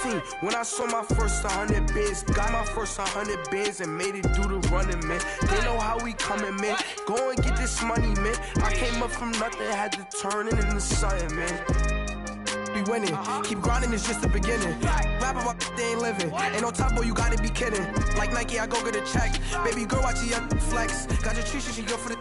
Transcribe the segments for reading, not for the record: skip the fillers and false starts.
15, when I saw my first 100 bids, got my first 100 bids and made it do the running, man. They know how we coming, man. Go and get this money, man. I came up from nothing, had to turn it into something, man. Be winning, keep grinding, it's just the beginning. Rapping about they ain't living. Ain't no top boy, you gotta be kidding. Like Nike, I go get a check. Baby girl, watch your flex. Got your Trisha, she go for the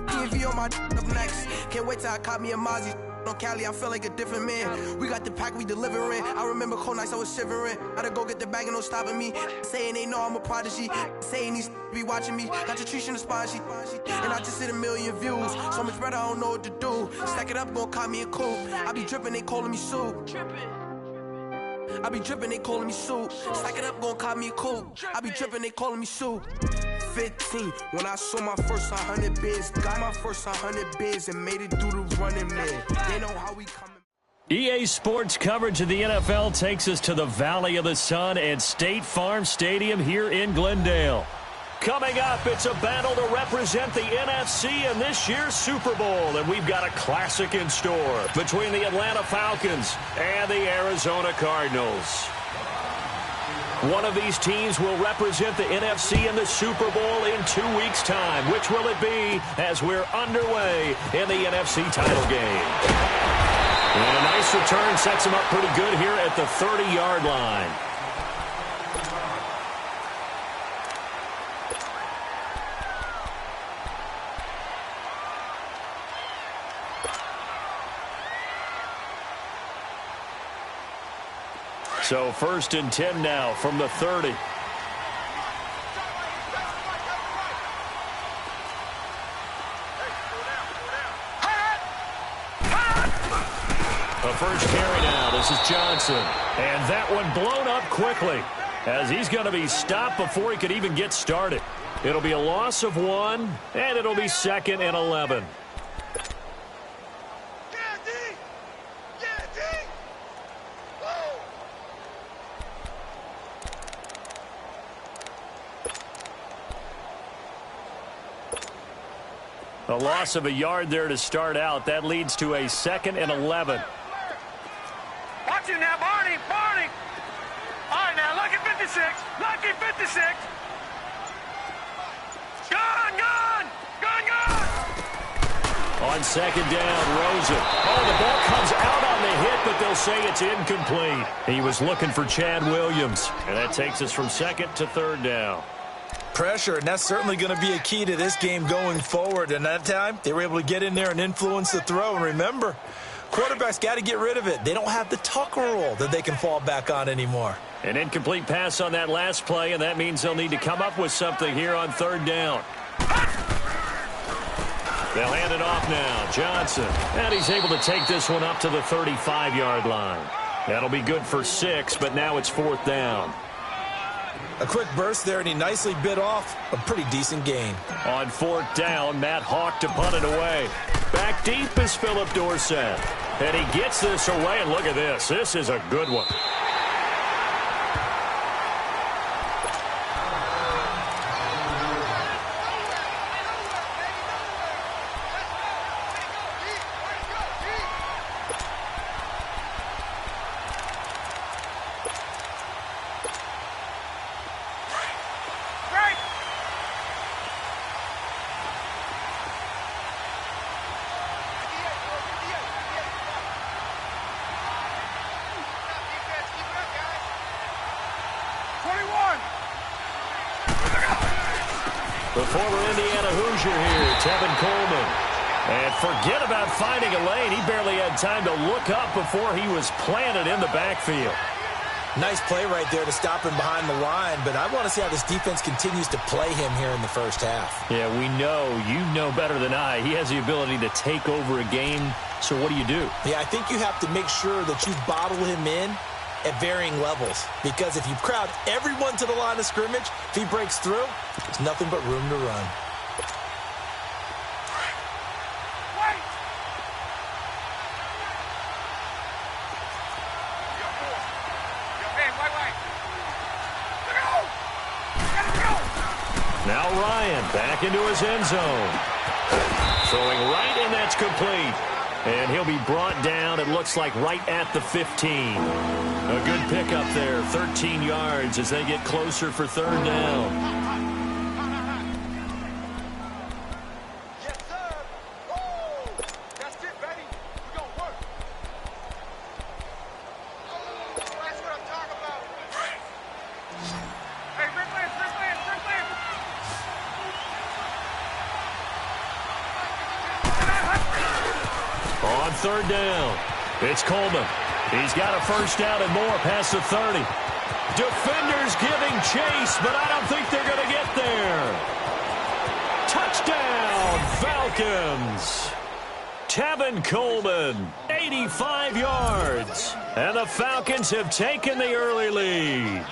PNV on my up next. Can't wait till I caught me a Mozzie. On Cali, I feel like a different man. We got the pack, we delivering. I remember cold nights, I was shivering. Gotta go get the bag and no stopping me. Saying they know I'm a prodigy. Saying these be watching me. Got your Trisha in the spot, she and I just hit 1 million views. So much better, I don't know what to do. Stack it up, gon' call me a coupe. I be dripping, they calling me soup. I be dripping, they calling me soup. Stack it up, gon' call me a coupe. I be dripping, they calling me soup. 15, when I saw my first 100 bids, got my first 100 bids and made it do the running, man. They know how we coming. EA Sports coverage of the NFL takes us to the Valley of the Sun at State Farm Stadium here in Glendale. Coming up, it's a battle to represent the NFC in this year's Super Bowl, and we've got a classic in store between the Atlanta Falcons and the Arizona Cardinals. One of these teams will represent the NFC in the Super Bowl in 2 weeks' time. Which will it be as we're underway in the NFC title game? And a nice return sets him up pretty good here at the 30-yard line. So 1st and 10 now from the 30. The first carry now. This is Johnson. And that one blown up quickly as he's going to be stopped before he could even get started. It'll be a loss of 1, and it'll be 2nd and 11. A loss of a yard there to start out. That leads to a 2nd and 11. Watch him now, Barney. Barney. All right, now, lucky 56. Lucky 56. Gone. On 2nd down, Rosen. Oh, the ball comes out on the hit, but they'll say it's incomplete. He was looking for Chad Williams. And that takes us from 2nd to 3rd down. Pressure, and that's certainly going to be a key to this game going forward. And that time, they were able to get in there and influence the throw. And remember, quarterbacks got to get rid of it. They don't have the Tucker rule that they can fall back on anymore. An incomplete pass on that last play, and that means they'll need to come up with something here on 3rd down. They'll hand it off now. Johnson. And he's able to take this one up to the 35-yard line. That'll be good for 6, but now it's 4th down. A quick burst there, and he nicely bit off a pretty decent gain. On 4th down, Matt Hawk to punt it away. Back deep is Philip Dorsett. And he gets this away, and look at this. This is a good one. The former Indiana Hoosier here, Tevin Coleman. And forget about finding a lane. He barely had time to look up before he was planted in the backfield. Nice play right there to stop him behind the line, but I want to see how this defense continues to play him here in the first half. Yeah, we know. You know better than I. He has the ability to take over a game, so what do you do? Yeah, I think you have to make sure that you bottle him in at varying levels, because if you crowd everyone to the line of scrimmage, if he breaks through, there's nothing but room to run. Now Ryan back into his end zone. Throwing right, and that's complete. And he'll be brought down, it looks like, right at the 15. A good pickup there, 13 yards as they get closer for third down. On third down, it's Coleman. He's got a first down and more past the 30. Defenders giving chase, but I don't think they're going to get there. Touchdown, Falcons. Tevin Coleman, 85 yards. And the Falcons have taken the early lead.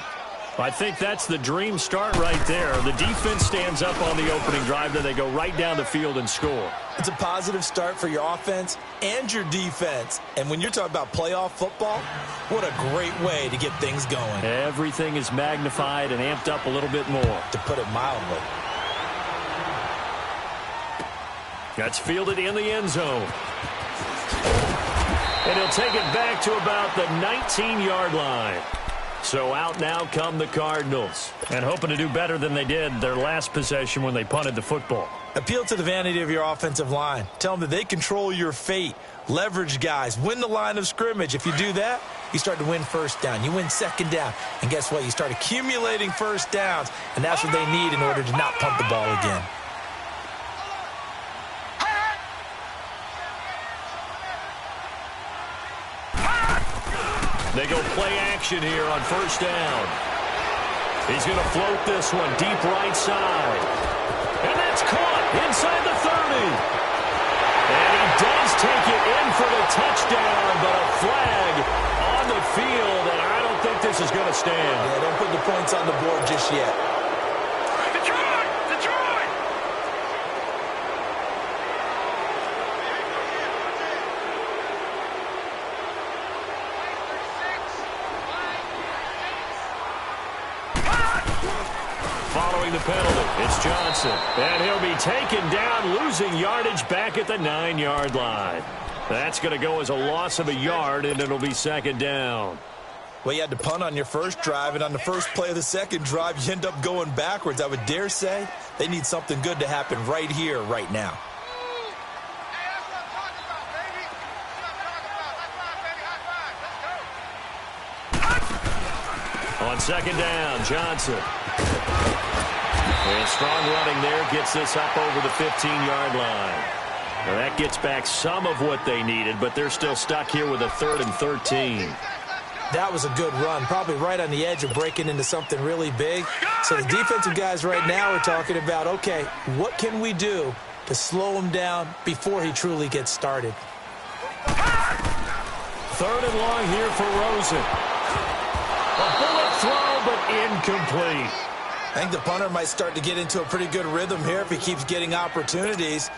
I think that's the dream start right there. The defense stands up on the opening drive, then they go right down the field and score. It's a positive start for your offense and your defense. And when you're talking about playoff football, what a great way to get things going. Everything is magnified and amped up a little bit more. To put it mildly. That's fielded in the end zone. And he'll take it back to about the 19-yard line. So out now come the Cardinals. And hoping to do better than they did their last possession when they punted the football. Appeal to the vanity of your offensive line. Tell them that they control your fate. Leverage guys. Win the line of scrimmage. If you do that, you start to win first down. You win second down. And guess what? You start accumulating first downs. And that's what they need in order to not punt the ball again. They go play action here on first down. He's going to float this one deep right side. And that's caught inside the 30. And he does take it in for the touchdown, but a flag on the field, and I don't think this is going to stand. Yeah, don't put the points on the board just yet. Detroit! Detroit! Following the penalty, it's Johnson. And he'll be taken down, losing yardage back at the 9-yard line. That's going to go as a loss of a yard, and it'll be second down. Well, you had to punt on your first drive, and on the first play of the second drive, you end up going backwards. I would dare say they need something good to happen right here, right now. On second down, Johnson. And strong running there gets this up over the 15-yard line. Now that gets back some of what they needed, but they're still stuck here with a 3rd and 13. That was a good run, probably right on the edge of breaking into something really big. So the defensive guys right now are talking about, okay, what can we do to slow him down before he truly gets started? 3rd and long here for Rosen. A bullet throw, but incomplete. I think the punter might start to get into a pretty good rhythm here if he keeps getting opportunities.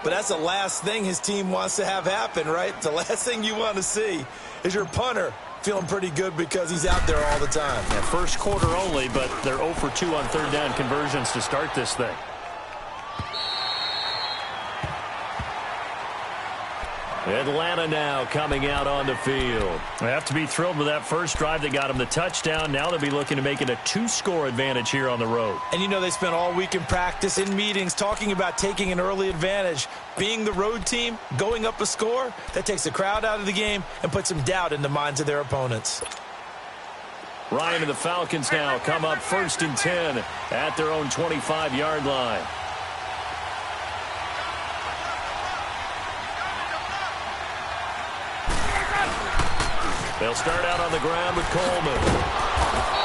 But that's the last thing his team wants to have happen, right? The last thing you want to see is your punter feeling pretty good because he's out there all the time. Yeah, first quarter only, but they're 0 for 2 on 3rd down conversions to start this thing. Atlanta now coming out on the field. They have to be thrilled with that first drive that got them the touchdown. Now they'll be looking to make it a 2-score advantage here on the road. And you know they spent all week in practice, in meetings, talking about taking an early advantage. Being the road team, going up a score, that takes the crowd out of the game and puts some doubt in the minds of their opponents. Ryan and the Falcons now come up 1st and 10 at their own 25-yard line. They'll start out on the ground with Coleman.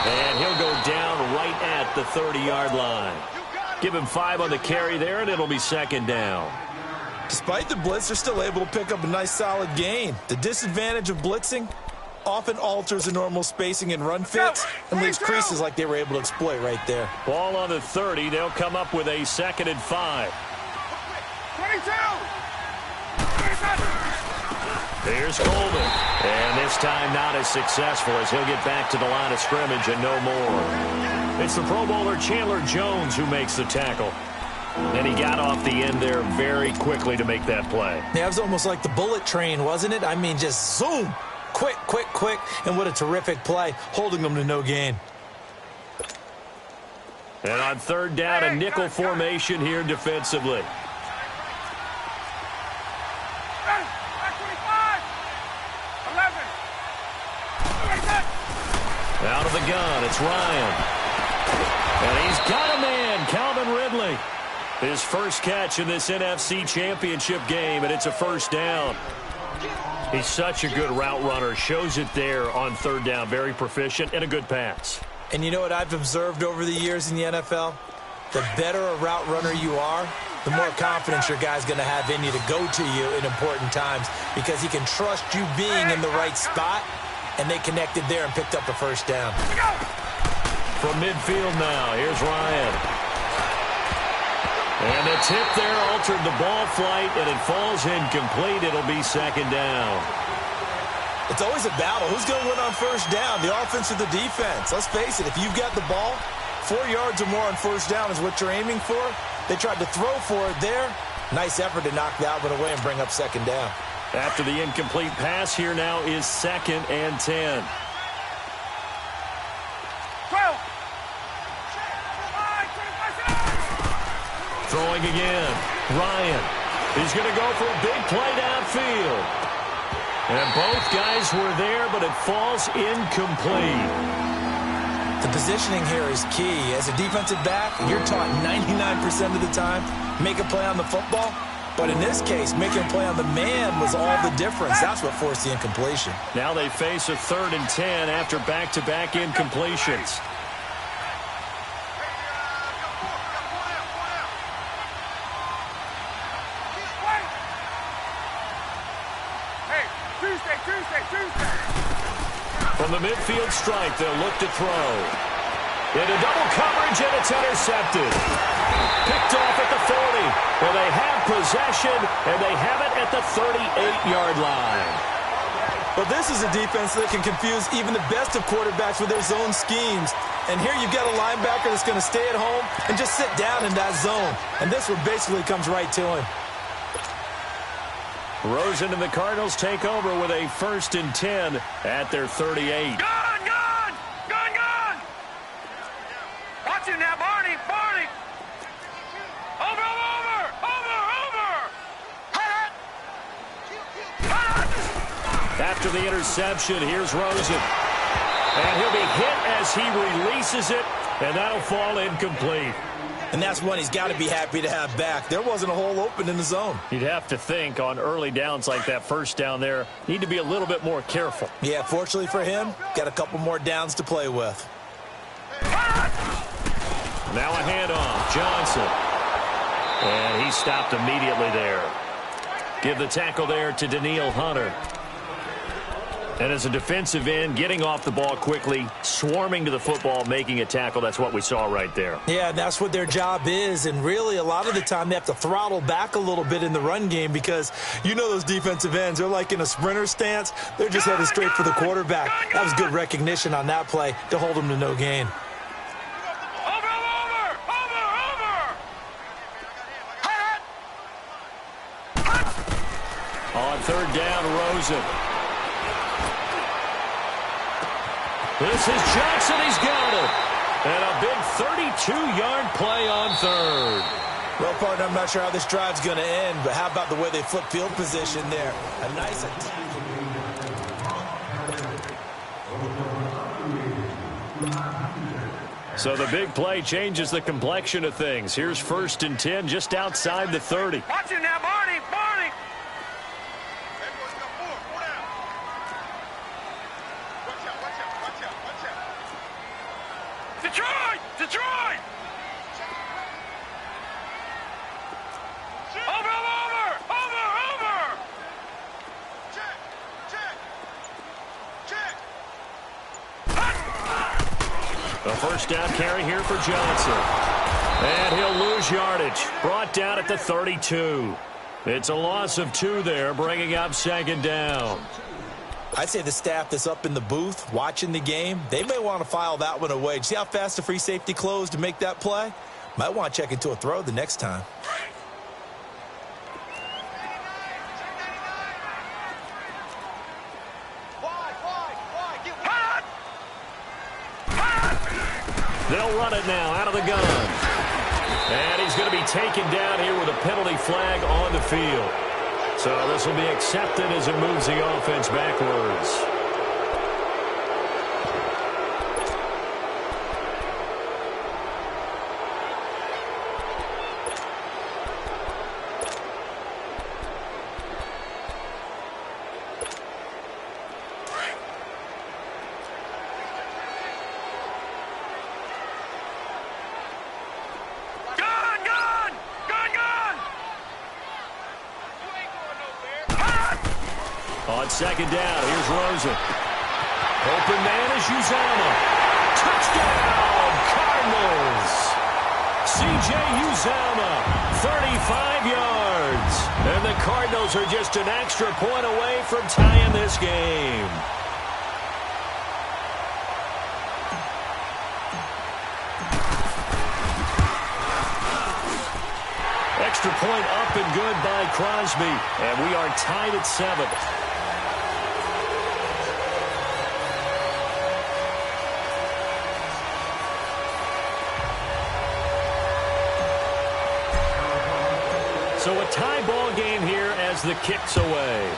And he'll go down right at the 30-yard line. Give him 5 on the carry there, and it'll be second down. Despite the blitz, they're still able to pick up a nice solid gain. The disadvantage of blitzing often alters the normal spacing and run fits and leaves creases like they were able to exploit right there. Ball on the 30. They'll come up with a 2nd and 5. 22! Here's Coleman. And this time not as successful as he'll get back to the line of scrimmage and no more. It's the Pro Bowler Chandler Jones who makes the tackle. And he got off the end there very quickly to make that play. Yeah, it was almost like the bullet train, wasn't it? I mean, just zoom. Quick, quick, quick. And what a terrific play, holding them to no gain. And on third down, a nickel formation here defensively. Out of the gun, it's Ryan. And he's got a man, Calvin Ridley. His first catch in this NFC Championship game, and it's a first down. He's such a good route runner. Shows it there on third down. Very proficient and a good pass. And you know what I've observed over the years in the NFL? The better a route runner you are, the more confidence your guy's going to have in you to go to you in important times because he can trust you being in the right spot, and they connected there and picked up the first down. From midfield now, here's Ryan. And the tip there altered the ball flight, and it falls incomplete. It'll be second down. It's always a battle. Who's going to win on first down, the offense or the defense? Let's face it, if you've got the ball, 4 yards or more on first down is what you're aiming for. They tried to throw for it there. Nice effort to knock that one away and bring up second down. After the incomplete pass, here now is 2nd and 10. 12. Throwing again. Ryan. He's going to go for a big play downfield. And both guys were there, but it falls incomplete. The positioning here is key. As a defensive back, you're taught 99% of the time, make a play on the football. But in this case, making a play on the man was all the difference. That's what forced the incompletion. Now they face a 3rd and 10 after back-to-back incompletions. From the midfield strike, they'll look to throw. Into double coverage, and it's intercepted. Picked off at the 40, where they have possession, and they have it at the 38-yard line. Well, this is a defense that can confuse even the best of quarterbacks with their zone schemes. And here you've got a linebacker that's going to stay at home and just sit down in that zone. And this one basically comes right to him. Rosen and the Cardinals take over with a 1st and 10 at their 38. Gone! Watch it now, Barney! Over! After the interception, here's Rosen. And he'll be hit as he releases it, and that'll fall incomplete. And that's one he's got to be happy to have back. There wasn't a hole open in the zone. You'd have to think on early downs like that first down there, need to be a little bit more careful. Yeah, fortunately for him, got a couple more downs to play with. Now a handoff, Johnson. And he stopped immediately there. Give the tackle there to Daniil Hunter. And as a defensive end, getting off the ball quickly, swarming to the football, making a tackle, that's what we saw right there. Yeah, that's what their job is. And really, a lot of the time, they have to throttle back a little bit in the run game because you know those defensive ends, they're like in a sprinter stance. They're just headed straight for the quarterback. That was good recognition on that play to hold them to no gain. On third down, Rosen. This is Johnson. He's got it. And a big 32-yard play on third. Well, partner, I'm not sure how this drive's going to end, but how about the way they flip field position there? A nice attack. So the big play changes the complexion of things. Here's 1st and 10 just outside the 30. Watch it now, Barney! Detroit! Over! Check! A first down carry here for Johnson. And he'll lose yardage. Brought down at the 32. It's a loss of 2 there, bringing up 2nd down. I'd say the staff that's up in the booth watching the game, they may want to file that one away. Do you see how fast the free safety closed to make that play? Might want to check into a throw the next time. They'll run it now out of the gun. And he's going to be taken down here with a penalty flag on the field. So this will be accepted as it moves the offense backwards. On second down, here's Rosen. Open man is Uzama. Touchdown, Cardinals. C.J. Uzama, 35 yards. And the Cardinals are just an extra point away from tying this game. Extra point up and good by Crosby. And we are tied at 7. So a tie ball game here as the kick's away.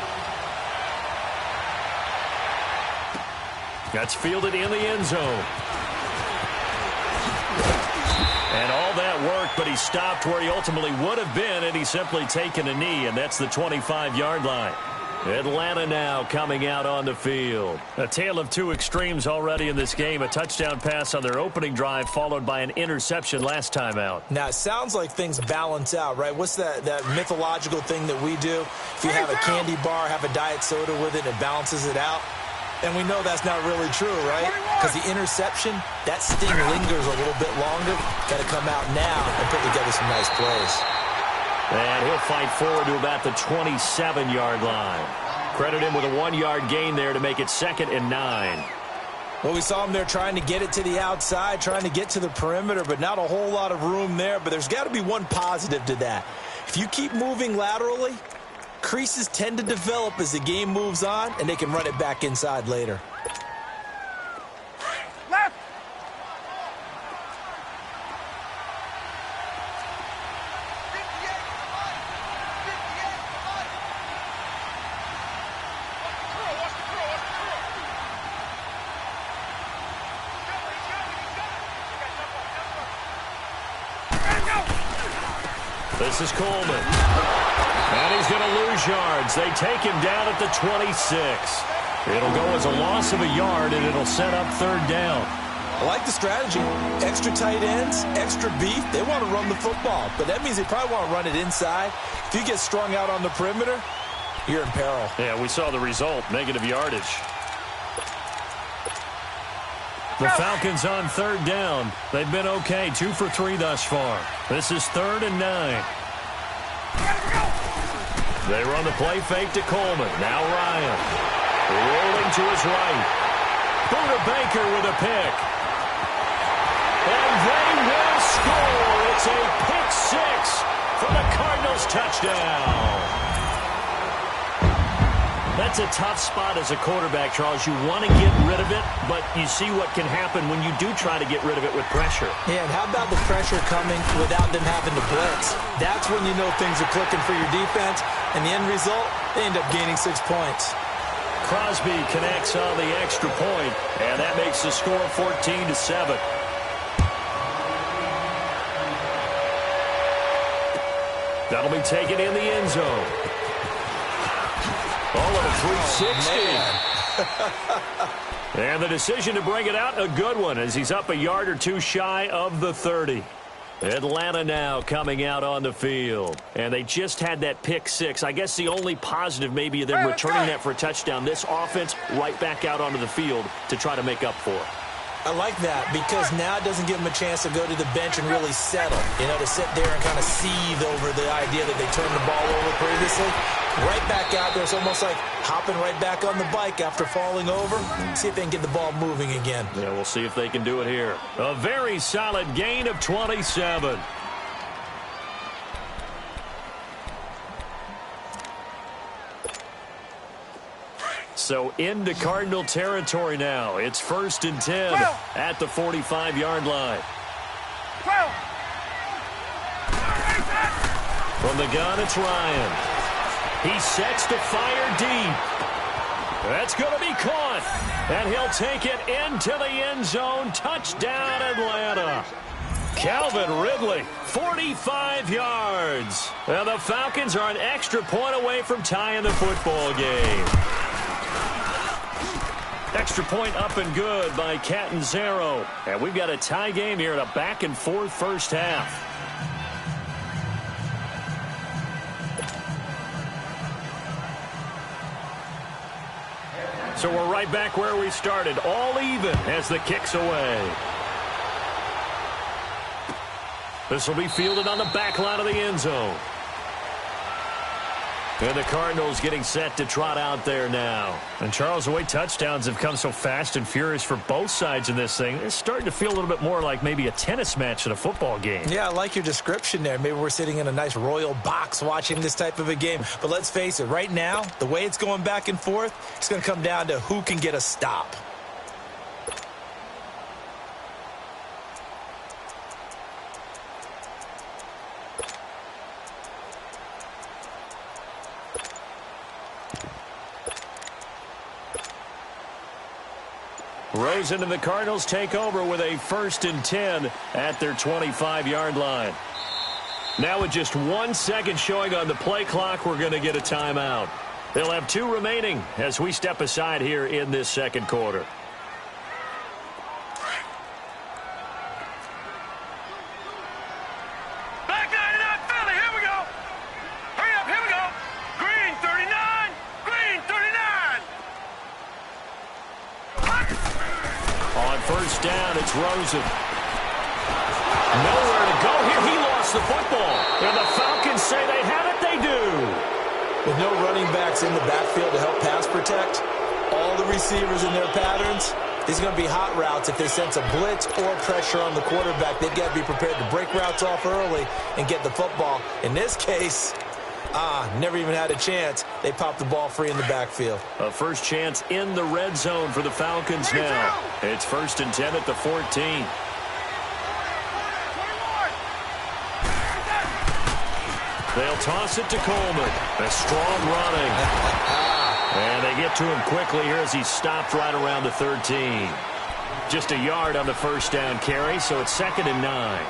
That's fielded in the end zone. And all that worked, but he stopped where he ultimately would have been, and he's simply taken a knee, and that's the 25-yard line. Atlanta now coming out on the field. A tale of two extremes already in this game. A touchdown pass on their opening drive followed by an interception last time out. Now, it sounds like things balance out, right? What's that mythological thing that we do? If you have a candy bar, have a diet soda with it, it balances it out. And we know that's not really true, right? Because the interception, that sting lingers a little bit longer. Got to come out now and put together some nice plays. And he'll fight forward to about the 27-yard line. Credit him with a 1-yard gain there to make it 2nd and 9. Well, we saw him there trying to get it to the outside, trying to get to the perimeter, but not a whole lot of room there. But there's got to be one positive to that. If you keep moving laterally, creases tend to develop as the game moves on, and they can run it back inside later. Left. This is Coleman. And he's going to lose yards. They take him down at the 26. It'll go as a loss of a yard, and it'll set up 3rd down. I like the strategy. Extra tight ends, extra beef. They want to run the football, but that means they probably want to run it inside. If you get strung out on the perimeter, you're in peril. Yeah, we saw the result, negative yardage. The Falcons on 3rd down. They've been okay, 2 for 3 thus far. This is 3rd and 9. They run the play fake to Coleman. Now Ryan. Rolling to his right. Buda Baker with a pick. And they will score. It's a pick 6 for the Cardinals touchdown. That's a tough spot as a quarterback, Charles. You want to get rid of it, but you see what can happen when you do try to get rid of it with pressure. Yeah, and how about the pressure coming without them having to blitz? That's when you know things are clicking for your defense, and the end result, they end up gaining 6 points. Crosby connects on the extra point, and that makes the score 14-7. That'll be taken in the end zone. All of a 360. And the decision to bring it out, a good one, as he's up a yard or two shy of the 30. Atlanta now coming out on the field. And they just had that pick 6. I guess the only positive maybe of them returning that for a touchdown. This offense right back out onto the field to try to make up for it. I like that because now it doesn't give them a chance to go to the bench and really settle, to sit there and kind of seethe over the idea that they turned the ball over previously. Right back out there. It's almost like hopping right back on the bike after falling over. See if they can get the ball moving again. Yeah, we'll see if they can do it here. A very solid gain of 27. So into Cardinal territory now. It's 1st and 10 at the 45-yard line. From the gun, it's Ryan. He sets to fire deep. That's going to be caught. And he'll take it into the end zone. Touchdown, Atlanta. Calvin Ridley, 45 yards. And the Falcons are an extra point away from tying the football game. Extra point up and good by Catanzaro. And we've got a tie game here in a back-and-forth first half. So we're right back where we started, all even as the kick's away. This will be fielded on the back line of the end zone. And the Cardinals getting set to trot out there now. And, Charles, the way touchdowns have come so fast and furious for both sides in this thing, it's starting to feel a little bit more like maybe a tennis match in a football game. Yeah, I like your description there. Maybe we're sitting in a nice royal box watching this type of a game. But let's face it, right now, the way it's going back and forth, it's going to come down to who can get a stop. Rosen and the Cardinals take over with a 1st and 10 at their 25-yard line. Now with just 1 second showing on the play clock, we're going to get a timeout. They'll have 2 remaining as we step aside here in this second quarter. First down, it's Rosen. Nowhere to go here. He lost the football. And the Falcons say they have it. They do. With no running backs in the backfield to help pass protect, all the receivers in their patterns, these are going to be hot routes. If they sense a blitz or pressure on the quarterback, they've got to be prepared to break routes off early and get the football. In this case, never even had a chance. They popped the ball free in the backfield. A first chance in the red zone for the Falcons now. It's 1st and 10 at the 14. They'll toss it to Coleman. A strong running. And they get to him quickly here as he's stopped right around the 13. Just a yard on the first down carry, so it's 2nd and 9.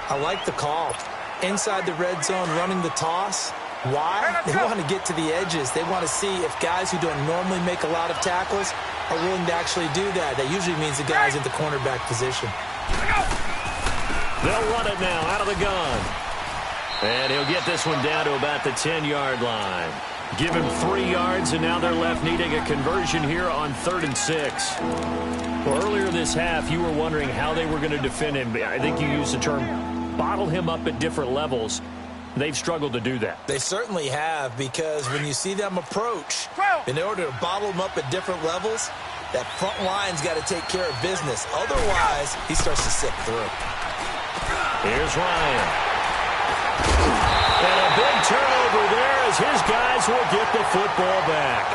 I like the call. Inside the red zone, running the toss. Why? They want to get to the edges. They want to see if guys who don't normally make a lot of tackles are willing to actually do that. That usually means the guys in the cornerback position. They'll run it now out of the gun. And he'll get this one down to about the 10-yard line. Give him 3 yards, and now they're left needing a conversion here on 3rd and 6. Well, earlier this half, you were wondering how they were going to defend him. I think you used the term bottle him up at different levels. They've struggled to do that. They certainly have, because when you see them approach, in order to bottle them up at different levels, that front line's got to take care of business. Otherwise, he starts to slip through. Here's Ryan. And a big turnover there as his guys will get the football back.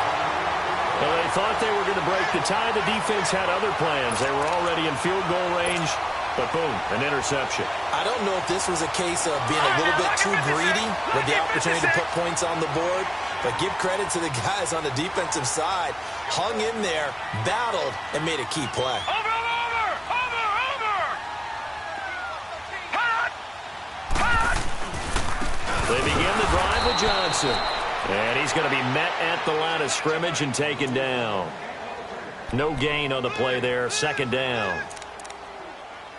Well, they thought they were going to break the tie. The defense had other plans. They were already in field goal range. But boom, an interception. I don't know if this was a case of being a little bit too greedy with the opportunity to put points on the board, but give credit to the guys on the defensive side. Hung in there, battled, and made a key play. Over! They begin the drive with Johnson. And he's going to be met at the line of scrimmage and taken down. No gain on the play there, 2nd down.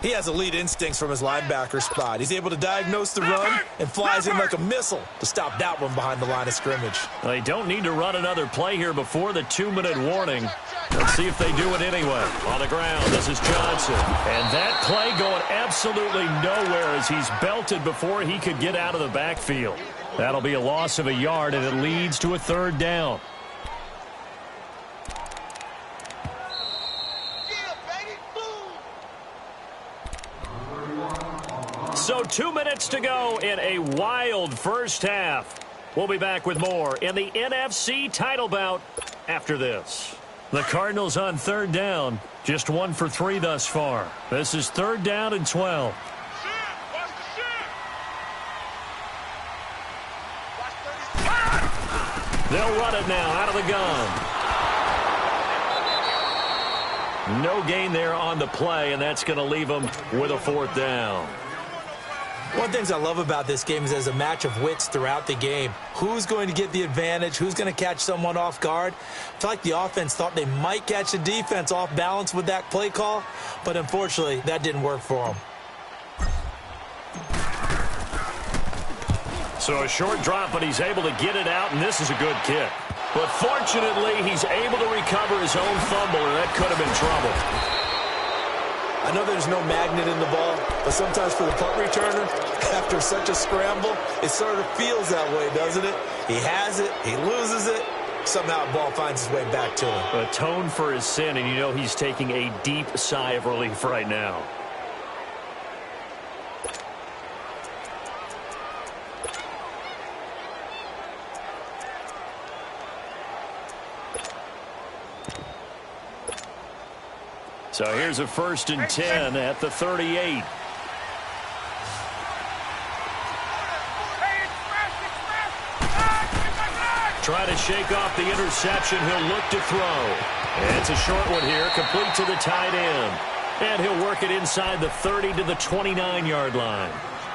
He has elite instincts from his linebacker spot. He's able to diagnose the run and flies in like a missile to stop that one behind the line of scrimmage. They don't need to run another play here before the 2-minute warning. Let's see if they do it anyway. On the ground, this is Johnson. And that play going absolutely nowhere as he's belted before he could get out of the backfield. That'll be a loss of a yard, and it leads to a third down. So 2 minutes to go in a wild first half. We'll be back with more in the NFC title bout after this. The Cardinals on third down, just 1 for 3 thus far. This is third down and 12. They'll run it now out of the gun. No gain there on the play, and that's going to leave them with a fourth down. One of the things I love about this game is there's a match of wits throughout the game. Who's going to get the advantage? Who's going to catch someone off guard? I feel like the offense thought they might catch the defense off balance with that play call, but unfortunately, that didn't work for them. So a short drop, but he's able to get it out, and this is a good kick. But fortunately, he's able to recover his own fumble, and that could have been trouble. I know there's no magnet in the ball, but sometimes for the punt returner, after such a scramble, it sort of feels that way, doesn't it? He has it, he loses it, somehow the ball finds its way back to him. Atone for his sin, and you know he's taking a deep sigh of relief right now. So here's a 1st and 10 at the 38. Try to shake off the interception. He'll look to throw. And it's a short one here, complete to the tight end. And he'll work it inside the 30 to the 29-yard line.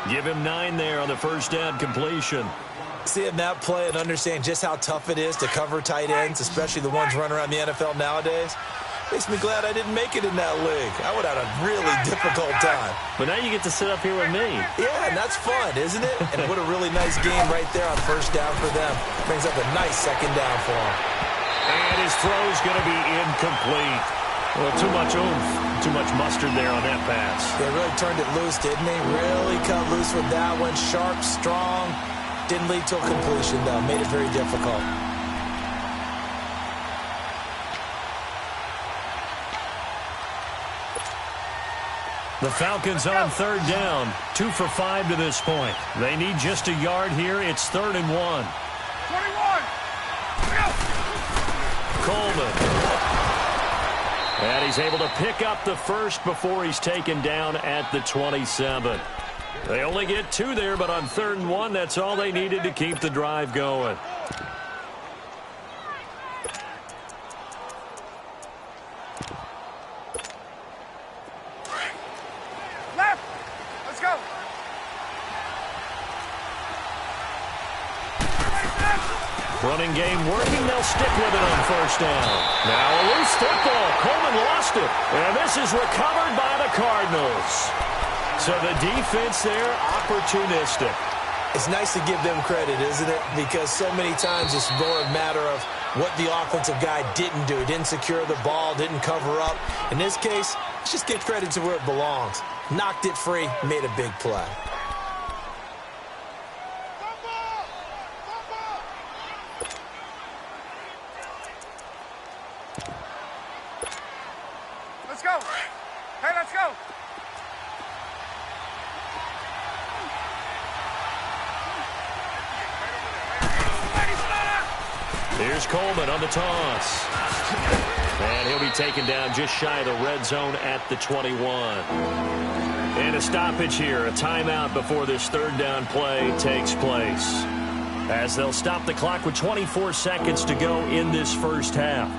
Give him 9 there on the first down completion. Seeing that play and understand just how tough it is to cover tight ends, especially the ones running around the NFL nowadays, makes me glad I didn't make it in that league. I would have had a really difficult time. But now you get to sit up here with me. Yeah, and that's fun, isn't it? And what a really nice game right there on first down for them. Brings up a nice second down for him. And his throw's going to be incomplete. Well, too much oomph, too much mustard there on that pass. They really turned it loose, didn't they? Really cut loose with that one. Sharp, strong. Didn't lead to a completion, though. Made it very difficult. The Falcons on third down, 2 for 5 to this point. They need just a yard here. It's 3rd and 1. 21. Coleman. And he's able to pick up the first before he's taken down at the 27. They only get 2 there, but on 3rd and 1, that's all they needed to keep the drive going. Running game working. They'll stick with it on first down. Now a loose football. Coleman lost it. And this is recovered by the Cardinals. So the defense there, opportunistic. It's nice to give them credit, isn't it? Because so many times it's more a matter of what the offensive guy didn't do. Didn't secure the ball, didn't cover up. In this case, let's just give credit to where it belongs. Knocked it free, made a big play. Let's go. Hey, let's go. Here's Coleman on the toss. And he'll be taken down just shy of the red zone at the 21. And a stoppage here, a timeout before this third down play takes place. As they'll stop the clock with 24 seconds to go in this first half.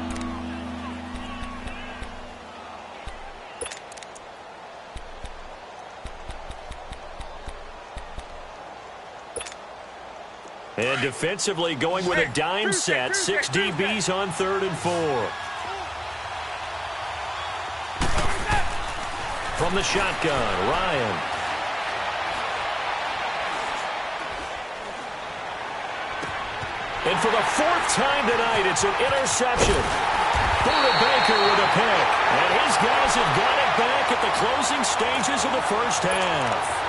And defensively going with a dime set. 6 DBs on 3rd and 4. From the shotgun, Ryan. And for the 4th time tonight, it's an interception. Buda Baker with a pick. And his guys have got it back at the closing stages of the first half.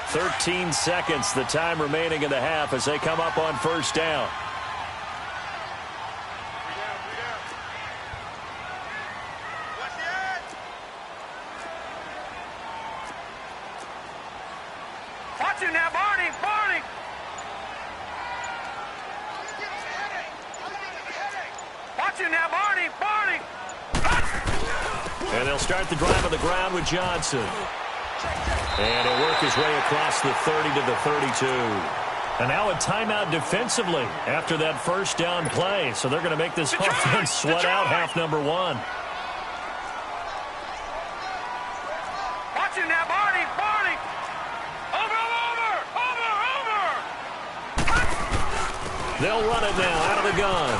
"13 seconds, the time remaining in the half as they come up on first down. Watch it now, Barney, Barney. Watch it now, Barney, Barney. And they'll start the drive on the ground with Johnson. And he'll work his way across the 30 to the 32. And now a timeout defensively after that first down play. So they're going to make this offense sweat out half number one. Watch it now, Barney, Barney. Over. They'll run it now out of the gun.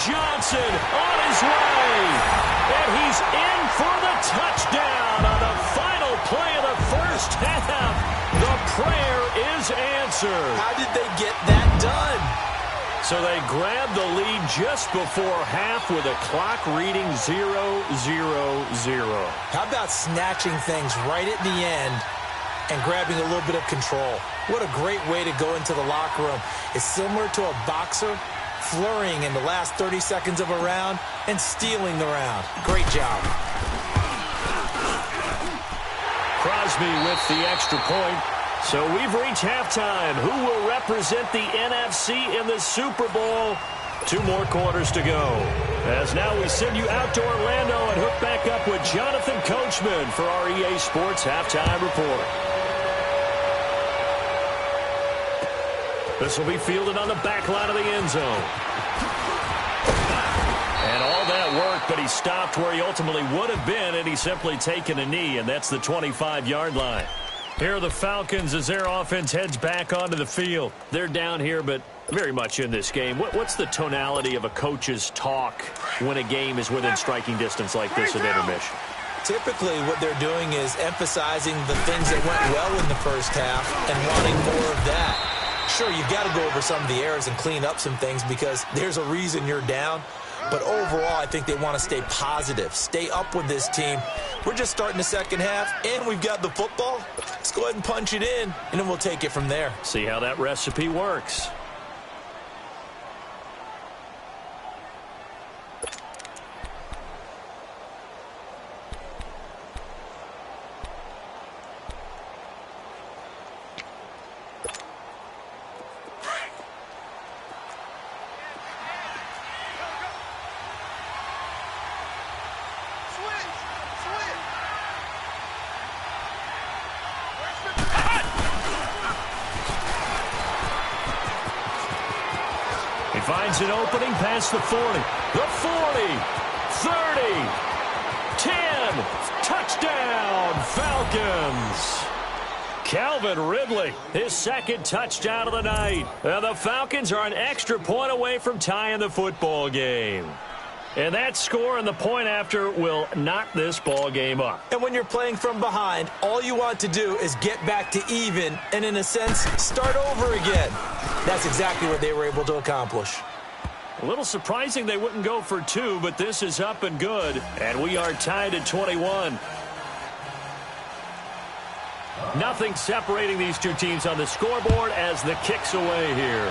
Johnson on his way, and he's in for the touchdown on the final play of the first half. The prayer is answered. How did they get that done? So they grabbed the lead just before half with a clock reading 0-0-0. How about snatching things right at the end and grabbing a little bit of control? What a great way to go into the locker room. It's similar to a boxer flurrying in the last 30 seconds of a round and stealing the round. Great job. Crosby with the extra point. So we've reached halftime. Who will represent the NFC in the Super Bowl? 2 more quarters to go. As now we send you out to Orlando and hook back up with Jonathan Coachman for our EA Sports Halftime Report. This will be fielded on the back line of the end zone. And all that work, but he stopped where he ultimately would have been, and he's simply taken a knee, and that's the 25-yard line. Here are the Falcons as their offense heads back onto the field. They're down here, but very much in this game. What's the tonality of a coach's talk when a game is within striking distance like this at intermission? Typically, what they're doing is emphasizing the things that went well in the first half and wanting more of that. Sure, you've got to go over some of the errors and clean up some things because there's a reason you're down. But overall, I think they want to stay positive, stay up with this team. We're just starting the second half, and we've got the football. Let's go ahead and punch it in, and then we'll take it from there. See how that recipe works. Finds an opening past the 40, the 40, 30, 10, touchdown, Falcons. Calvin Ridley, his second touchdown of the night. And the Falcons are an extra point away from tying the football game. And that score and the point after will knock this ball game up. And when you're playing from behind, all you want to do is get back to even and, in a sense, start over again. That's exactly what they were able to accomplish. A little surprising they wouldn't go for 2, but this is up and good. And we are tied at 21. Nothing separating these two teams on the scoreboard as the kick's away here.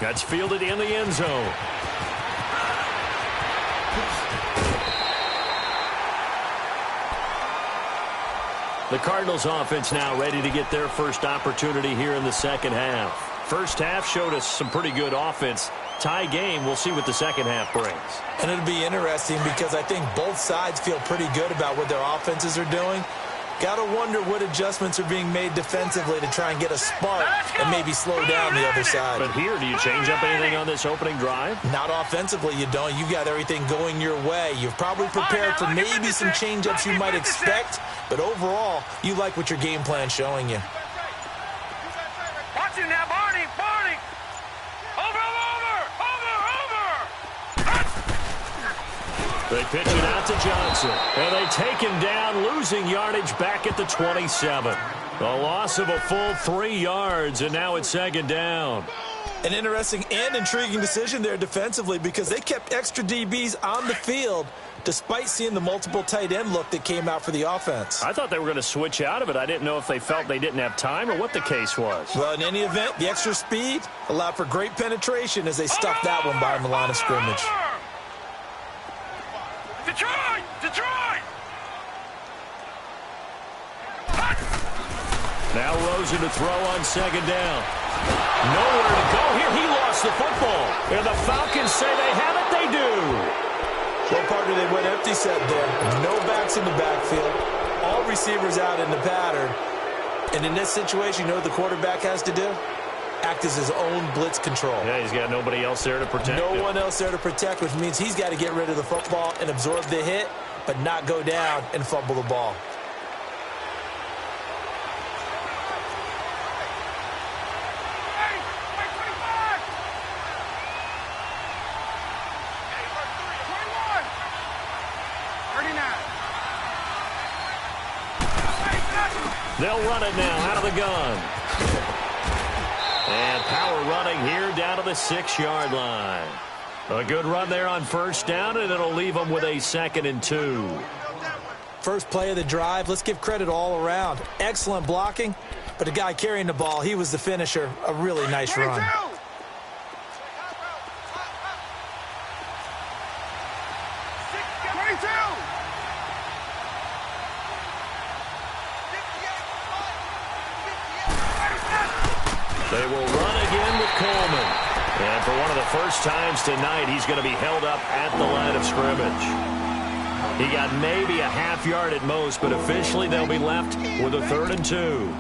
That's fielded in the end zone. The Cardinals offense now ready to get their first opportunity here in the second half. First half showed us some pretty good offense. Tie game, we'll see what the second half brings. And it'll be interesting because I think both sides feel pretty good about what their offenses are doing. Got to wonder what adjustments are being made defensively to try and get a spark and maybe slow down the other side. But here, do you change up anything on this opening drive? Not offensively, you don't. You got everything going your way. You've probably prepared for maybe some change-ups you might expect, but overall, you like what your game plan's showing you. Watch it now, Barney, Barney. They pitch it out to Johnson. And they take him down, losing yardage back at the 27. A loss of a full 3 yards, and now it's second down. An interesting and intriguing decision there defensively because they kept extra DBs on the field despite seeing the multiple tight end look that came out for the offense. I thought they were going to switch out of it. I didn't know if they felt they didn't have time or what the case was. Well, in any event, the extra speed allowed for great penetration as they stuffed that one by the line of scrimmage. Detroit! Detroit! Now Rosen to throw on second down. Nowhere to go here. He lost the football. And the Falcons say they have it. They do. Well, partner, they went empty set there. No backs in the backfield. All receivers out in the pattern. And in this situation, you know what the quarterback has to do? Act as his own blitz control. Yeah, he's got nobody else there to protect him. No one else there to protect, which means he's got to get rid of the football and absorb the hit, but not go down and fumble the ball. They'll run it now out of the gun. And power running here down to the 6-yard line. A good run there on first down, and it'll leave them with a 2nd and 2. First play of the drive, let's give credit all around. Excellent blocking, but the guy carrying the ball, he was the finisher. A really nice run. They will run again with Coleman. And for one of the first times tonight, he's going to be held up at the line of scrimmage. He got maybe a half yard at most, but officially they'll be left with a 3rd and 2.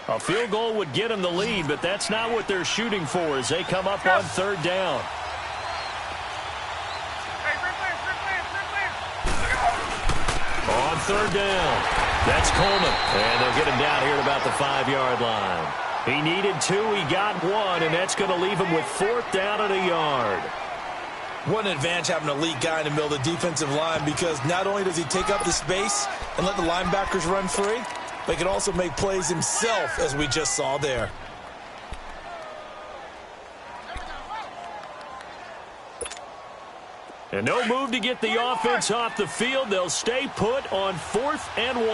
A field goal would get them the lead, but that's not what they're shooting for as they come up on 3rd down. On 3rd down, that's Coleman. And they'll get him down here at about the 5-yard line. He needed 2, he got 1, and that's going to leave him with 4th down and a yard. What an advantage having an elite guy in the middle of the defensive line, because not only does he take up the space and let the linebackers run free, but he can also make plays himself, as we just saw there. And no move to get the offense off the field. They'll stay put on 4th and 1.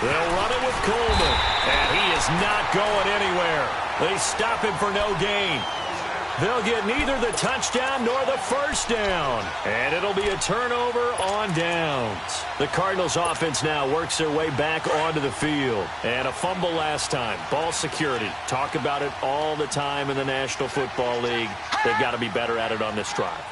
They'll run it with Coleman. And he is not going anywhere. They stop him for no gain. They'll get neither the touchdown nor the first down. And it'll be a turnover on downs. The Cardinals offense now works their way back onto the field. And a fumble last time. Ball security. Talk about it all the time in the National Football League. They've got to be better at it on this drive.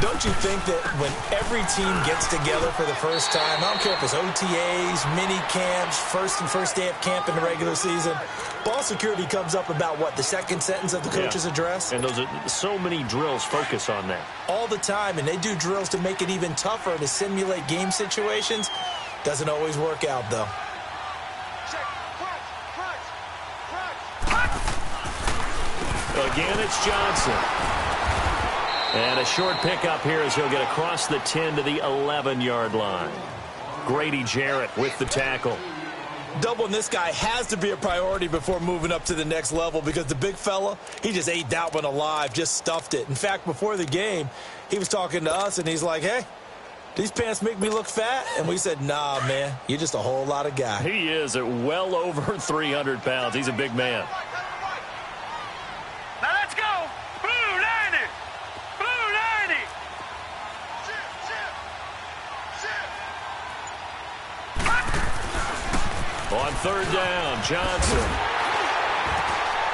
Don't you think that when every team gets together for the first time, I don't care if it's OTAs, mini camps, first day of camp in the regular season, ball security comes up about what, the second sentence of the coach's address? And those are so many drills focus on that. All the time, and they do drills to make it even tougher to simulate game situations. Doesn't always work out, though. Again, it's Johnson. And a short pickup here as he'll get across the 10 to the 11-yard line. Grady Jarrett with the tackle. Doubling this guy has to be a priority before moving up to the next level, because the big fella, he just ate that one alive, just stuffed it. In fact, before the game, he was talking to us, and he's like, hey, these pants make me look fat? And we said, nah, man, you're just a whole lot of guy. He is at well over 300 pounds. He's a big man. Now let's go. Blue 90. Blue 90. On 3rd down, Johnson.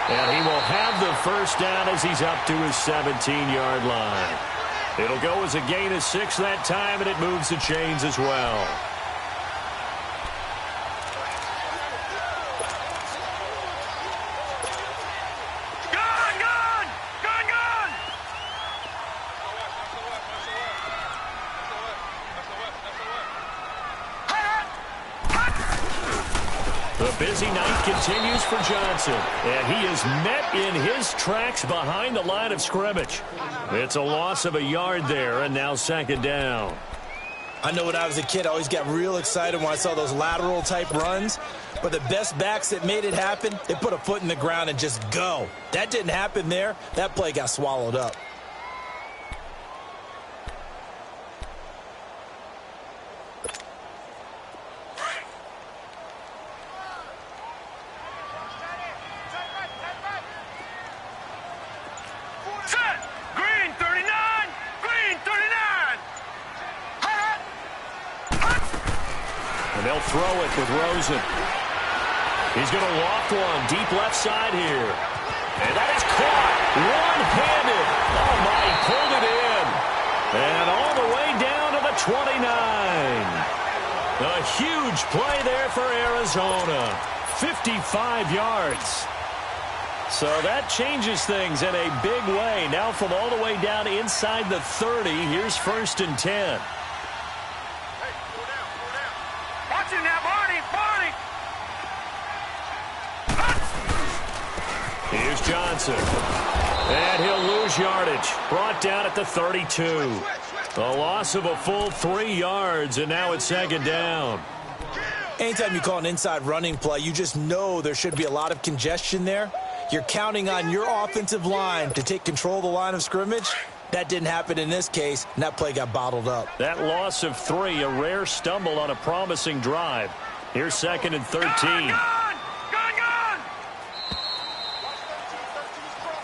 And he will have the first down as he's up to his 17-yard line. It'll go as a gain of 6 that time, and it moves the chains as well. The busy night continues for Johnson, and he is met in his tracks behind the line of scrimmage. It's a loss of a yard there, and now second down. I know when I was a kid, I always got real excited when I saw those lateral-type runs. But the best backs that made it happen, they put a foot in the ground and just go. That didn't happen there. That play got swallowed up. They'll throw it with Rosen. He's going to loft one deep left side here. And that is caught one-handed. Oh, my, he pulled it in. And all the way down to the 29. A huge play there for Arizona. 55 yards. So that changes things in a big way. Now from all the way down inside the 30, here's 1st and 10. Here's Johnson. And he'll lose yardage. Brought down at the 32. A loss of a full 3 yards, and now it's second down. Anytime you call an inside running play, you just know there should be a lot of congestion there. You're counting on your offensive line to take control of the line of scrimmage. That didn't happen in this case, and that play got bottled up. That loss of 3, a rare stumble on a promising drive. Here's 2nd and 13.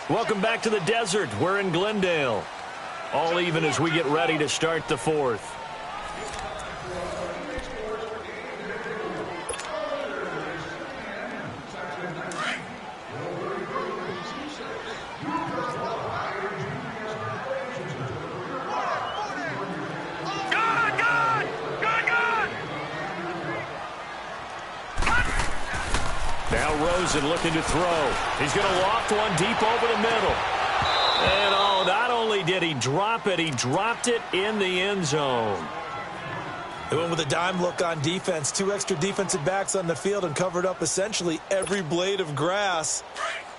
Welcome back to the desert. We're in Glendale. All even as we get ready to start the 4th. Now Rosen looking to throw. He's going to loft one deep over the middle. And oh, not only did he drop it, he dropped it in the end zone. They went with a dime look on defense. 2 extra defensive backs on the field and covered up essentially every blade of grass.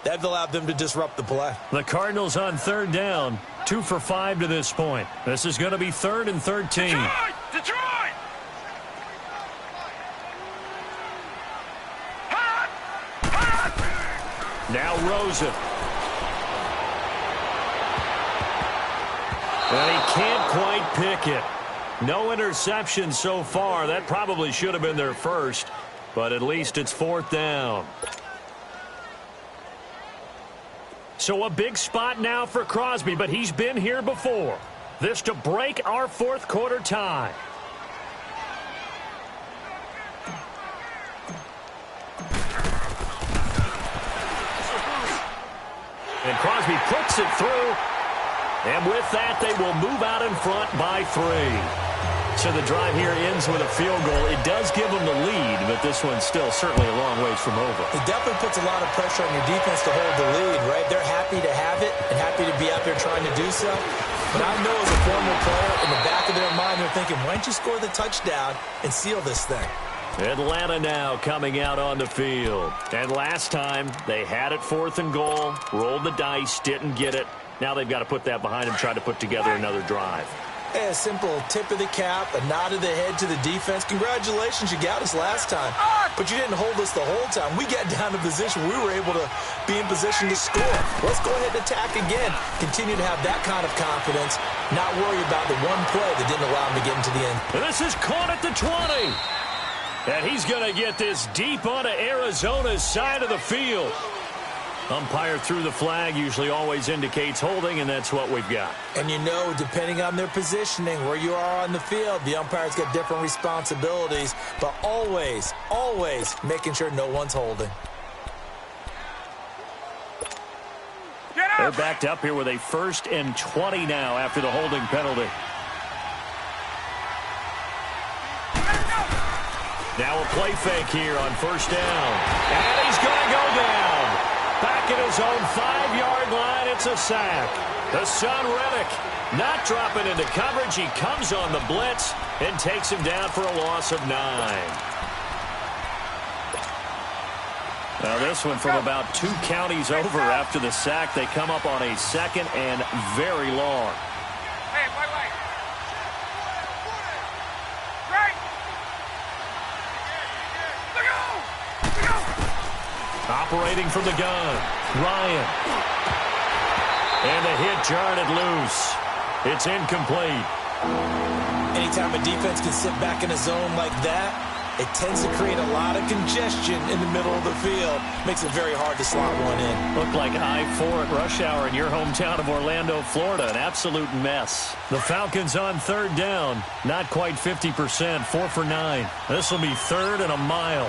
That allowed them to disrupt the play. The Cardinals on 3rd down. 2 for 5 to this point. This is going to be 3rd and 13. Detroit! Now Rosen. And he can't quite pick it. No interception so far. That probably should have been their first, but at least it's 4th down. So a big spot now for Crosby, but he's been here before. This to break our 4th quarter tie. And Crosby puts it through. And with that, they will move out in front by 3. So the drive here ends with a field goal. It does give them the lead, but this one's still certainly a long ways from over. It definitely puts a lot of pressure on your defense to hold the lead, right? They're happy to have it and happy to be out there trying to do so. But I know as a former player, in the back of their mind, they're thinking, why don't you score the touchdown and seal this thing? Atlanta now coming out on the field. And last time, they had it 4th and goal, rolled the dice, didn't get it. Now they've got to put that behind them, try to put together another drive. Hey, a simple tip of the cap, a nod of the head to the defense. Congratulations, you got us last time. But you didn't hold us the whole time. We got down to position. We were able to be in position to score. Let's go ahead and attack again. Continue to have that kind of confidence. Not worry about the one play that didn't allow him to get into the end. And this is caught at the 20. And he's going to get this deep onto Arizona's side of the field. Umpire threw the flag, usually always indicates holding, and that's what we've got. And you know, depending on their positioning, where you are on the field, the umpire's got different responsibilities, but always, always making sure no one's holding. They're backed up here with a 1st and 20 now after the holding penalty. Now a play fake here on 1st down. And he's going to go down. Back at his own 5-yard line, it's a sack. The son, Reddick, not dropping into coverage. He comes on the blitz and takes him down for a loss of 9. Now this one from about 2 counties over after the sack. They come up on a 2nd and very long. Hey, wait. Right. Look out! Operating from the gun, Ryan. And the hit jarred it loose. It's incomplete. Anytime a defense can sit back in a zone like that, it tends to create a lot of congestion in the middle of the field. Makes it very hard to slot one in. Looked like I-4 at rush hour in your hometown of Orlando, Florida. An absolute mess. The Falcons on 3rd down. Not quite 50%. 4 for 9. This will be 3rd and a mile.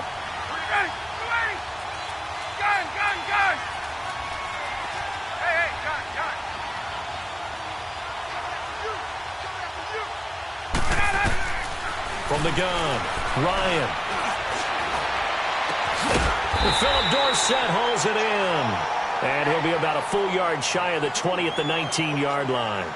Gun! Hey, gun! From the gun, Ryan. Philip Dorsett hauls it in. And he'll be about a full yard shy of the 20 at the 19-yard line.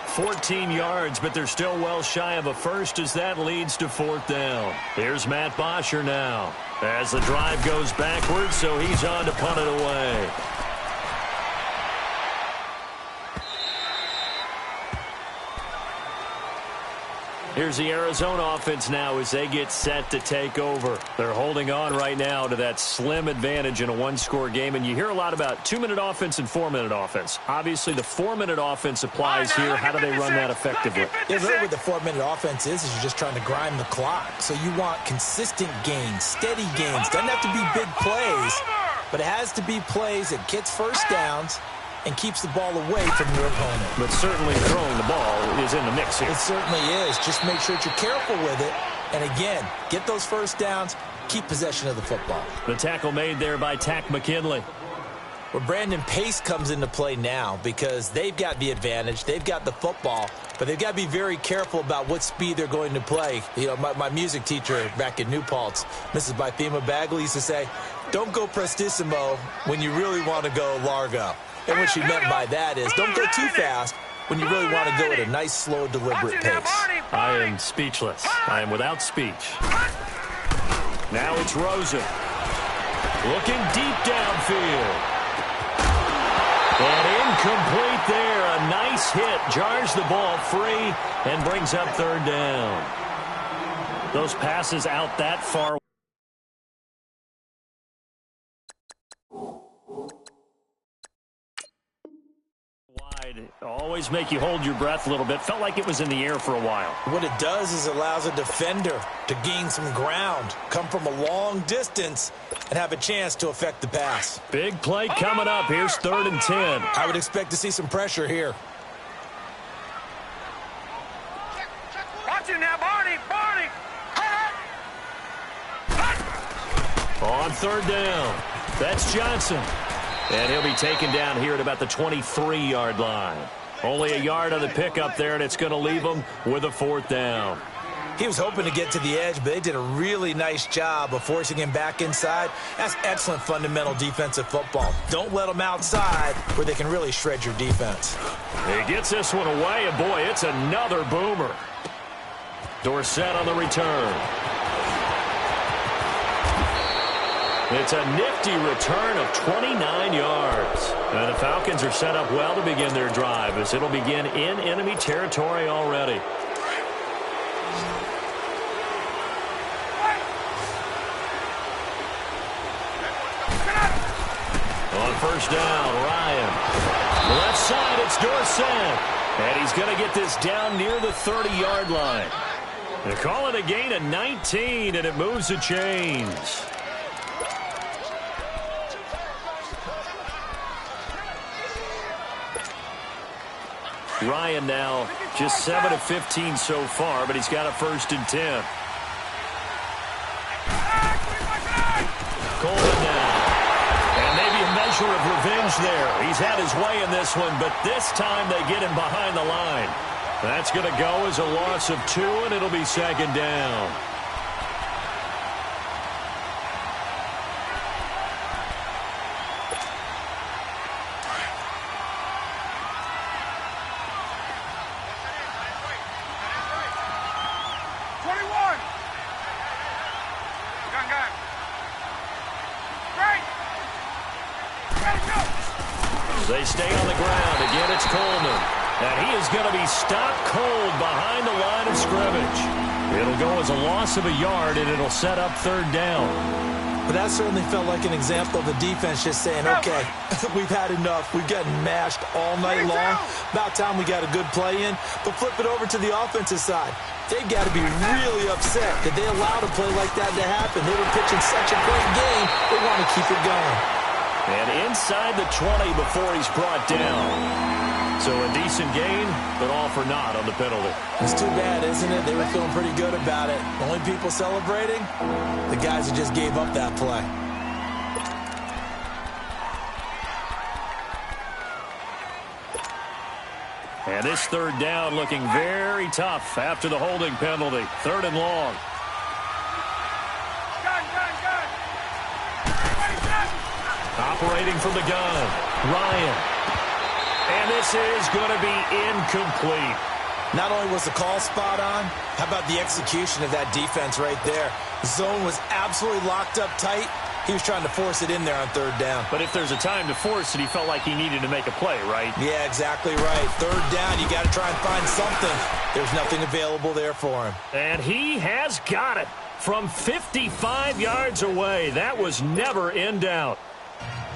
14 yards, but they're still well shy of a first as that leads to 4th down. Here's Matt Bosher now as the drive goes backwards, so he's on to punt it away. Here's the Arizona offense now as they get set to take over. They're holding on right now to that slim advantage in a 1-score game. And you hear a lot about 2-minute offense and 4-minute offense. Obviously, the 4-minute offense applies here. How do they run that effectively? Yeah, really what the 4-minute offense is you're just trying to grind the clock. So you want consistent gains, steady gains. Doesn't have to be big plays, but it has to be plays that gets first downs and keeps the ball away from your opponent. But certainly throwing the ball is in the mix here. It certainly is. Just make sure that you're careful with it. And again, get those first downs, keep possession of the football. The tackle made there by Tack McKinley. Well, Brandon, pace comes into play now because they've got the advantage. They've got the football, but they've got to be very careful about what speed they're going to play. You know, my music teacher back in New Paltz, Mrs. Bythema Bagley, used to say, don't go prestissimo when you really want to go largo. And what she meant by that is don't go too fast when you really want to go at a nice, slow, deliberate pace. I am speechless. I am without speech. Now it's Rosen. Looking deep downfield. And incomplete there. A nice hit. Jars the ball free and brings up 3rd down. Those passes out that far wide always make you hold your breath a little bit. Felt like it was in the air for a while. What it does is allows a defender to gain some ground, come from a long distance, and have a chance to affect the pass. Big play coming up. Here's 3rd and 10. I would expect to see some pressure here. Watch it now, Barney! On 3rd down, that's Johnson. And he'll be taken down here at about the 23-yard line. Only a yard on the pickup there, and it's going to leave him with a 4th down. He was hoping to get to the edge, but they did a really nice job of forcing him back inside. That's excellent fundamental defensive football. Don't let them outside where they can really shred your defense. He gets this one away, and boy, it's another boomer. Dorsett on the return. It's a nifty return of 29 yards. And the Falcons are set up well to begin their drive as it'll begin in enemy territory already. On 1st down, Ryan. Left side, it's Dorsett. And he's going to get this down near the 30-yard line. They call it a gain of 19, and it moves the chains. Ryan now just 7 of 15 so far, but he's got a 1st and 10. Coleman now. And maybe a measure of revenge there. He's had his way in this one, but this time they get him behind the line. That's going to go as a loss of 2, and it'll be 2nd down. They stay on the ground. Again, it's Coleman. And he is going to be stopped cold behind the line of scrimmage. It'll go as a loss of a yard, and it'll set up third down. But that certainly felt like an example of the defense just saying, okay, we've had enough. We've gotten mashed all night long. About time we got a good play in. But flip it over to the offensive side. They've got to be really upset that they allowed a play like that to happen. They were pitching such a great game, they want to keep it going. And inside the 20 before he's brought down. So a decent gain, but all for naught on the penalty. It's too bad, isn't it? They were feeling pretty good about it. The only people celebrating, the guys who just gave up that play. And this third down looking very tough after the holding penalty. Third and long. Operating from the gun, Ryan. And this is going to be incomplete. Not only was the call spot on, how about the execution of that defense right there? The zone was absolutely locked up tight. He was trying to force it in there on third down. But if there's a time to force it, he felt like he needed to make a play, right? Yeah, exactly right. Third down, you got to try and find something. There's nothing available there for him. And he has got it from 55 yards away. That was never in doubt.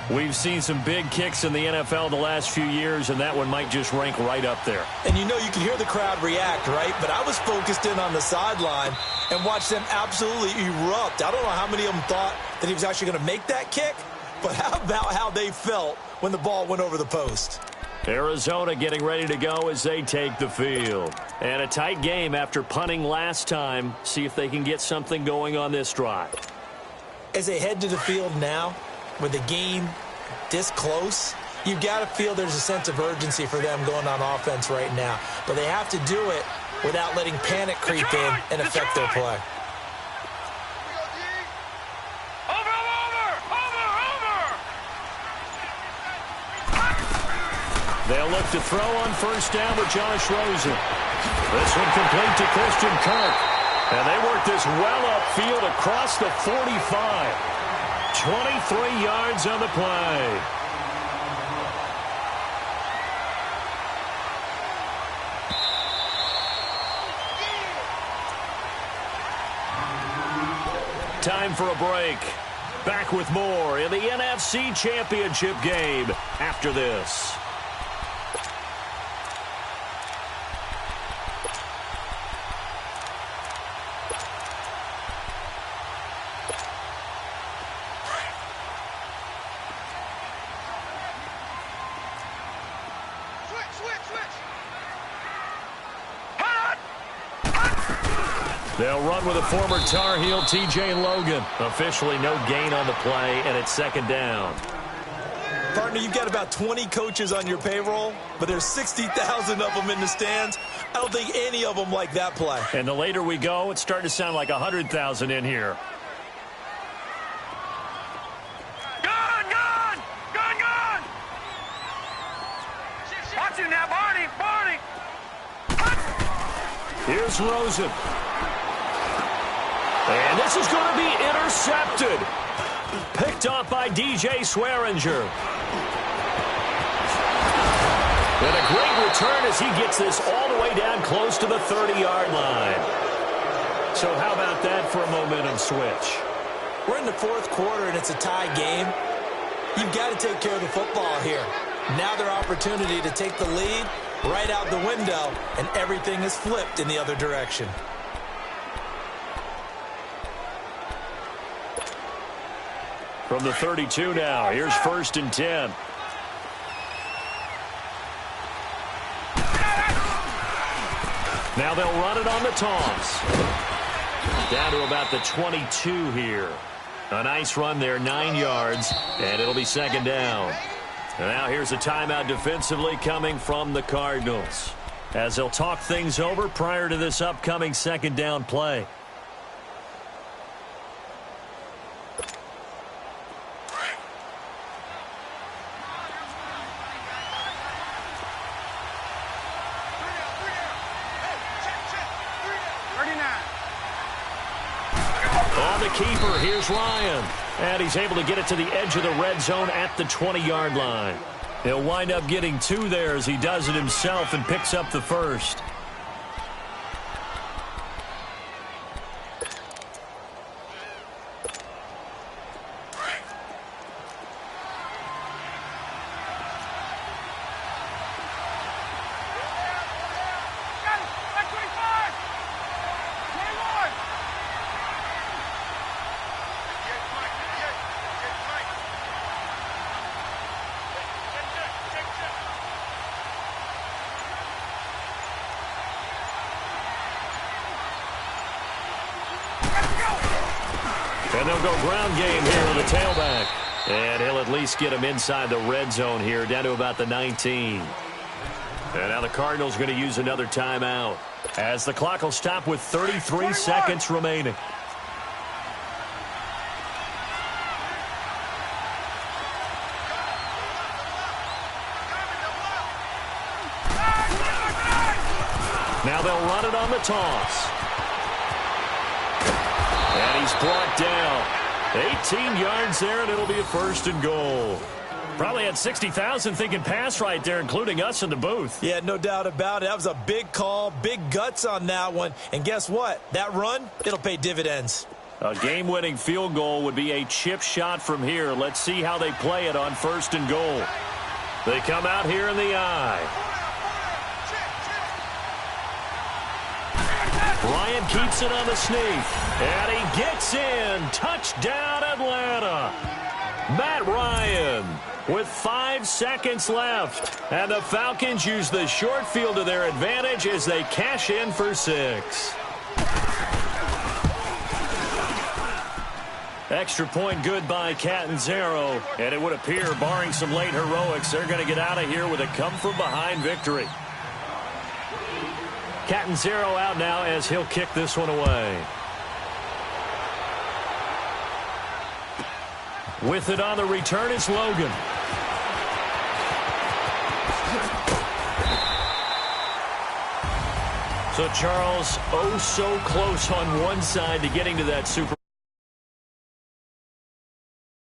We've seen some big kicks in the NFL the last few years, and that one might just rank right up there. And you know you can hear the crowd react, right? But I was focused in on the sideline and watched them absolutely erupt. I don't know how many of them thought that he was actually going to make that kick, but how about how they felt when the ball went over the post? Arizona getting ready to go as they take the field. And a tight game after punting last time. See if they can get something going on this drive. As they head to the field now, with the game this close, you've got to feel there's a sense of urgency for them going on offense right now. But they have to do it without letting panic creep in and affect their play. They'll look to throw on first down with Josh Rosen. This one complete to Christian Kirk. And they work this well upfield across the 45. 23 yards on the play. Time for a break. Back with more in the NFC Championship game after this. They'll run with a former Tar Heel, T.J. Logan. Officially no gain on the play, and it's second down. Partner, you've got about 20 coaches on your payroll, but there's 60,000 of them in the stands. I don't think any of them like that play. And the later we go, it's starting to sound like 100,000 in here. Gun! Watch you now, Barney! Here's Rosen. And this is going to be intercepted. Picked off by DJ Swearinger. And a great return as he gets this all the way down close to the 30-yard line. So how about that for a momentum switch? We're in the fourth quarter, and it's a tie game. You've got to take care of the football here. Now their opportunity to take the lead right out the window, and everything is flipped in the other direction. From the 32 now, here's first and 10. Now they'll run it on the toss. Down to about the 22 here. A nice run there, 9 yards, and it'll be second down. And now here's a timeout defensively coming from the Cardinals, as they'll talk things over prior to this upcoming second down play. On the keeper, here's Ryan. And he's able to get it to the edge of the red zone at the 20-yard line. He'll wind up getting 2 there as he does it himself and picks up the first. And they'll go ground game here with the tailback. And he'll at least get him inside the red zone here, down to about the 19. And now the Cardinals going to use another timeout, as the clock will stop with 33 seconds remaining. Now they'll run it on the toss. And he's brought down. 18 yards there, and it'll be a 1st and goal. Probably had 60,000 thinking pass right there, including us in the booth. Yeah, no doubt about it. That was a big call, big guts on that one. And guess what? That run, it'll pay dividends. A game-winning field goal would be a chip shot from here. Let's see how they play it on 1st and goal. They come out here in the eye. Ryan keeps it on the sneak, and he gets in. Touchdown, Atlanta. Matt Ryan with 5 seconds left, and the Falcons use the short field to their advantage as they cash in for 6. Extra point good by Catanzaro, and it would appear, barring some late heroics, they're going to get out of here with a come-from-behind victory. Catanzaro out now as he'll kick this one away. With it on the return, it's Logan. So, Charles, oh so close on one side to getting to that Super